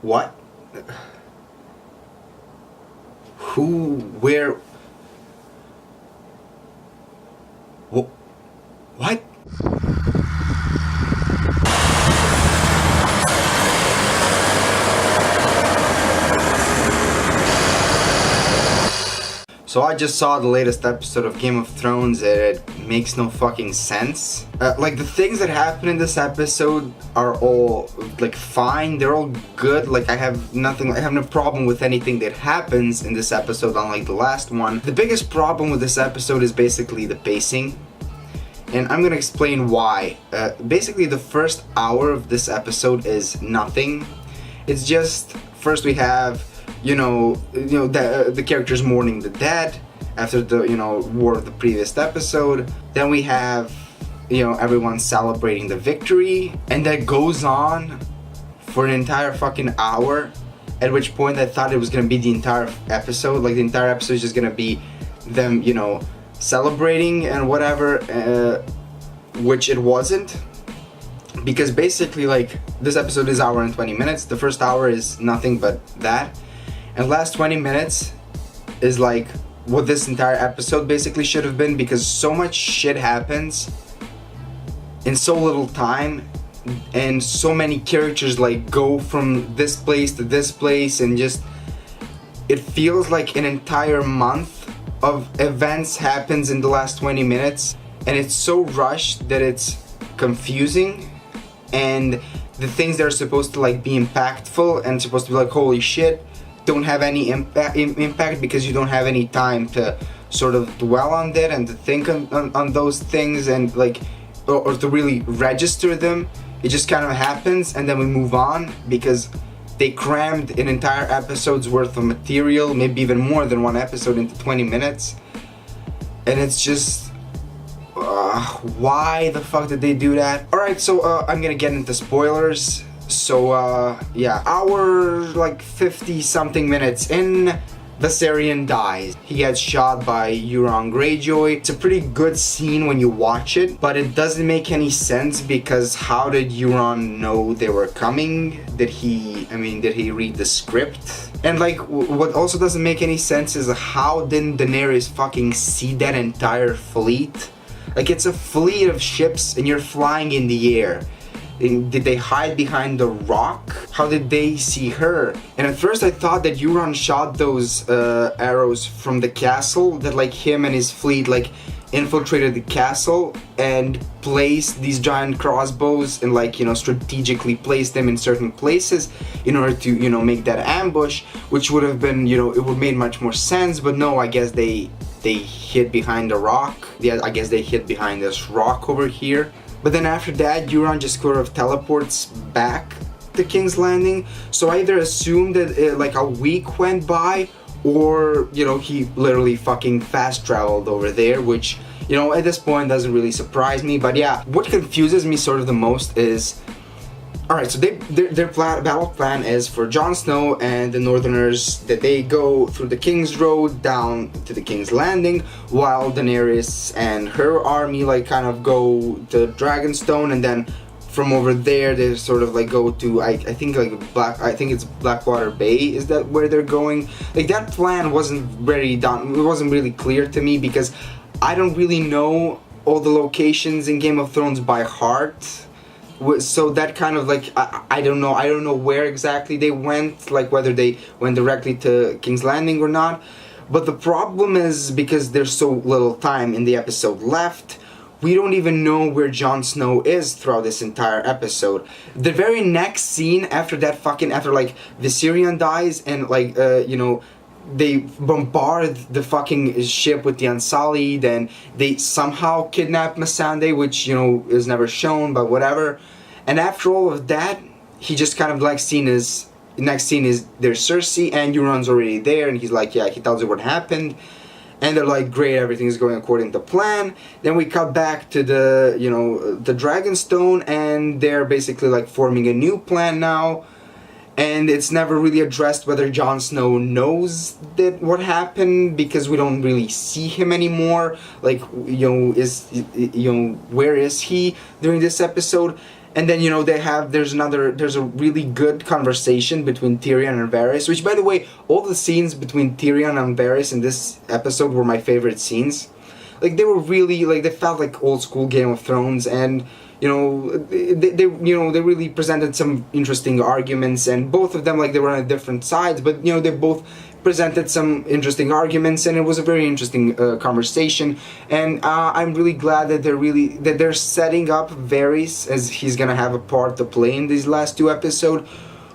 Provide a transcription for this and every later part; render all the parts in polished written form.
What? Who? Where? What? So I just saw the latest episode of Game of Thrones and it makes no fucking sense. Like the things that happen in this episode are all like fine, they're all good. Like I have no problem with anything that happens in this episode unlike the last one. The biggest problem with this episode is basically the pacing. And I'm gonna explain why. Basically the first hour of this episode is nothing. It's just, first we have the characters mourning the dead after the war of the previous episode. Then we have everyone celebrating the victory, and that goes on for an entire fucking hour. At which point I thought it was gonna be the entire episode. Like the entire episode is just gonna be them celebrating and whatever, which it wasn't. Because basically, like, this episode is hour and 20 minutes. The first hour is nothing but that. And the last 20 minutes is like what this entire episode basically should have been, because so much shit happens in so little time, and so many characters like go from this place to this place, and just it feels like an entire month of events happens in the last 20 minutes, and it's so rushed that it's confusing. And the things that are supposed to like be impactful and supposed to be like holy shit don't have any impact because you don't have any time to sort of dwell on that and to think on those things and like or to really register them. It just kind of happens and then we move on because they crammed an entire episode's worth of material, maybe even more than one episode, into 20 minutes. And it's just why the fuck did they do that? Alright, so I'm gonna get into spoilers. So yeah, hour like 50 something minutes in, Viserion dies. He gets shot by Euron Greyjoy. It's a pretty good scene when you watch it, but it doesn't make any sense because how did Euron know they were coming? Did he read the script? And like, what also doesn't make any sense is how didn't Daenerys fucking see that entire fleet? Like, it's a fleet of ships and you're flying in the air. Did they hide behind the rock? How did they see her? And at first I thought that Euron shot those arrows from the castle, that like him and his fleet like infiltrated the castle and placed these giant crossbows and like strategically placed them in certain places in order to make that ambush, which would have been it would have made much more sense. But no, I guess they hid behind a rock. Yeah, I guess they hid behind this rock over here. But then after that, Euron just sort of teleports back to King's Landing. So I either assumed that like a week went by, or he literally fucking fast traveled over there, which at this point doesn't really surprise me. But yeah, what confuses me sort of the most is, alright, so their battle plan is for Jon Snow and the Northerners that they go through the King's Road down to the King's Landing, while Daenerys and her army like kind of go to Dragonstone, and then from over there they sort of like go to I think it's Blackwater Bay. Is that where they're going? Like, that plan wasn't very done. It wasn't really clear to me because I don't really know all the locations in Game of Thrones by heart. So that kind of like I don't know where exactly they went, like whether they went directly to King's Landing or not. But the problem is, because there's so little time in the episode left, we don't even know where Jon Snow is throughout this entire episode. The very next scene after like Viserion dies and like they bombard the fucking ship with the Unsullied, and they somehow kidnap Missandei, which is never shown, but whatever. And after all of that, he just kind of like next scene is there's Cersei and Euron's already there, and he's like, yeah, he tells her what happened, and they're like, great, everything's going according to plan. Then we cut back to the the Dragonstone, and they're basically like forming a new plan now. And it's never really addressed whether Jon Snow knows that what happened, because we don't really see him anymore. Like, where is he during this episode? And then, there's a really good conversation between Tyrion and Varys, which, by the way, all the scenes between Tyrion and Varys in this episode were my favorite scenes. Like, they were really, like, they felt like old school Game of Thrones, and, they really presented some interesting arguments, and both of them, like, they were on different sides, but, they both presented some interesting arguments, and it was a very interesting conversation. And I'm really glad that they're setting up Varys as he's gonna have a part to play in these last two episodes,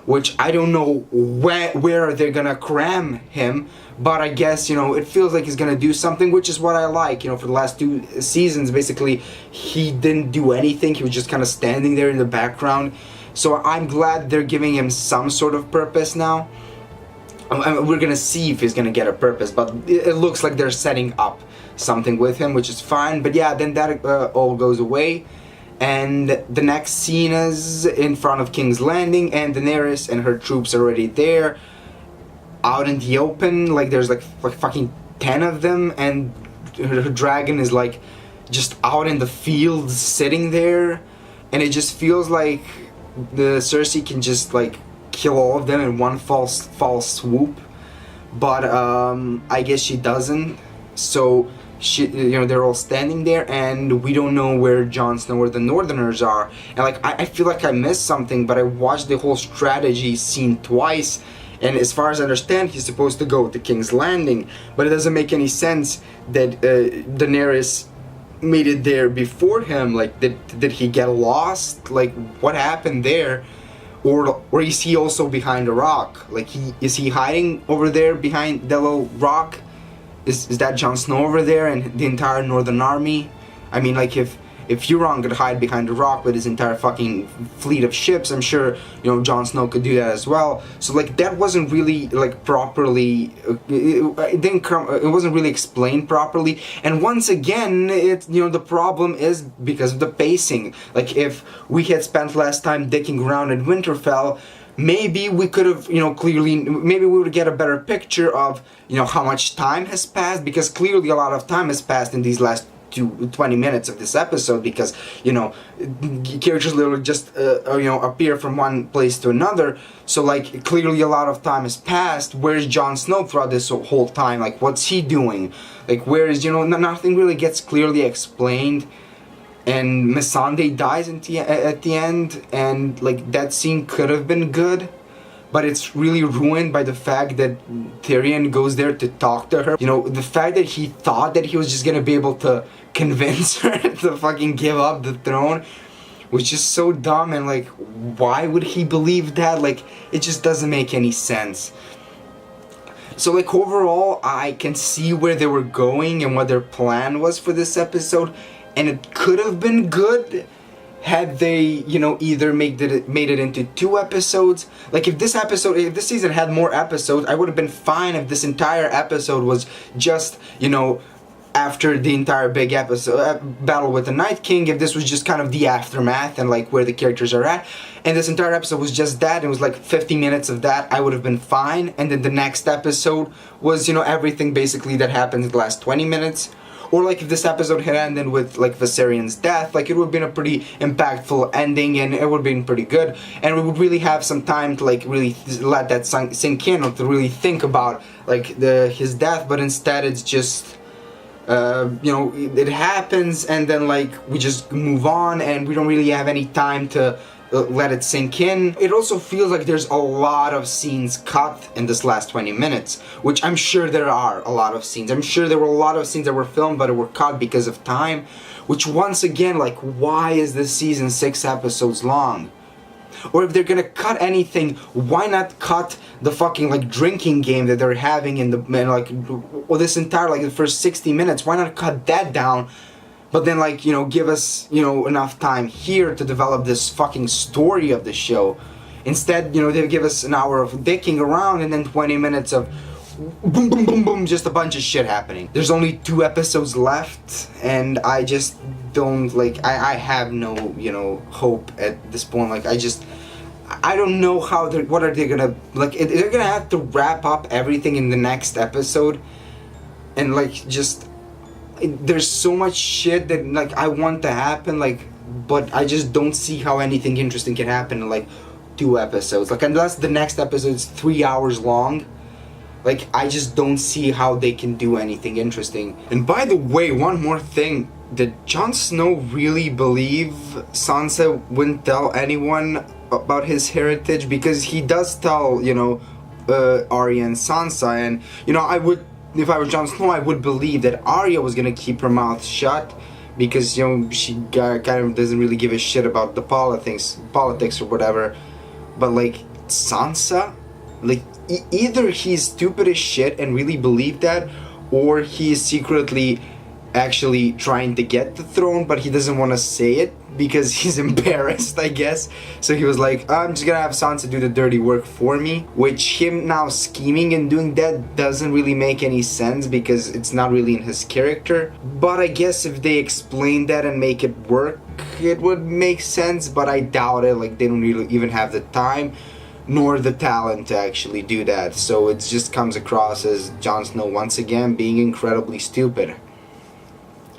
which I don't know where they're gonna cram him, but I guess it feels like he's gonna do something, which is what I like. For the last two seasons, basically he didn't do anything. He was just kind of standing there in the background. So I'm glad they're giving him some sort of purpose now. We're gonna see if he's gonna get a purpose, but it looks like they're setting up something with him, which is fine. But yeah, then that all goes away, and the next scene is in front of King's Landing, and Daenerys and her troops are already there, out in the open. Like there's like fucking 10 of them, and her dragon is like just out in the field sitting there, and it just feels like the Cersei can just like kill all of them in one false swoop, but I guess she doesn't. So they're all standing there, and we don't know where Jon Snow or the Northerners are. And like I feel like I missed something, but I watched the whole strategy scene twice, and as far as I understand, he's supposed to go to King's Landing, but it doesn't make any sense that Daenerys made it there before him. Like did he get lost? Like what happened there? Or is he also behind a rock? Like is he hiding over there behind the little rock? Is that Jon Snow over there and the entire Northern Army? I mean, like if Euron could hide behind a rock with his entire fucking fleet of ships, I'm sure Jon Snow could do that as well. So like that wasn't really like properly. It wasn't really explained properly. And once again, the problem is because of the pacing. Like if we had spent less time dicking around in Winterfell, maybe we could have, maybe we would get a better picture of, how much time has passed, because clearly a lot of time has passed in these last 20 minutes of this episode, because, characters literally just, appear from one place to another. So, like, clearly a lot of time has passed. Where's Jon Snow throughout this whole time? Like, what's he doing? Like, where is, nothing really gets clearly explained. And Missandei dies at the end, and like that scene could have been good, but it's really ruined by the fact that Tyrion goes there to talk to her. The fact that he thought that he was just gonna be able to convince her to fucking give up the throne was just so dumb, and like, why would he believe that? Like, it just doesn't make any sense. So like overall, I can see where they were going and what their plan was for this episode. And it could have been good had they, either made it into 2 episodes. Like if this season had more episodes, I would have been fine if this entire episode was just, after the entire big episode, battle with the Night King. If this was just kind of the aftermath and like where the characters are at, and this entire episode was just that, it was like 50 minutes of that, I would have been fine. And then the next episode was, everything basically that happened in the last 20 minutes. Or like if this episode had ended with like Viserion's death, like it would have been a pretty impactful ending, and it would have been pretty good, and we would really have some time to like really let that sink in, or to really think about like his death. But instead it's just it happens, and then like we just move on, and we don't really have any time to let it sink in. It also feels like there's a lot of scenes cut in this last 20 minutes, which I'm sure there are a lot of scenes. I'm sure there were a lot of scenes that were filmed but were cut because of time, which once again, like, why is this season 6 episodes long? Or if they're gonna cut anything, why not cut the fucking like drinking game that they're having or this entire like the first 60 minutes? Why not cut that down? But then, like, give us, enough time here to develop this fucking story of the show. Instead, they give us an hour of dicking around and then 20 minutes of boom, boom, boom, boom, just a bunch of shit happening. There's only 2 episodes left, and I just don't, like, I have no, hope at this point. Like, I don't know what are they gonna, like, they're gonna have to wrap up everything in the next episode, and, like, just... There's so much shit that like I want to happen. Like but I just don't see how anything interesting can happen in like 2 episodes. Like, unless the next episode is 3 hours long, like, I just don't see how they can do anything interesting. And by the way, one more thing. Did Jon Snow really believe Sansa wouldn't tell anyone about his heritage? Because he does tell, you know, Arya and Sansa, and, you know, I would, if I were Jon Snow, I would believe that Arya was gonna keep her mouth shut, because, you know, she kind of doesn't really give a shit about the politics or whatever. But, like, Sansa, like, either he's stupid as shit and really believed that, or he is secretly actually trying to get the throne, but he doesn't want to say it because he's embarrassed, I guess. So he was like, I'm just gonna have Sansa do the dirty work for me, which him now scheming and doing that doesn't really make any sense because it's not really in his character. But I guess if they explain that and make it work, it would make sense, but I doubt it. Like, they don't really even have the time nor the talent to actually do that. So it just comes across as Jon Snow once again being incredibly stupid.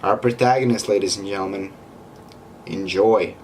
Our protagonist, ladies and gentlemen. Enjoy.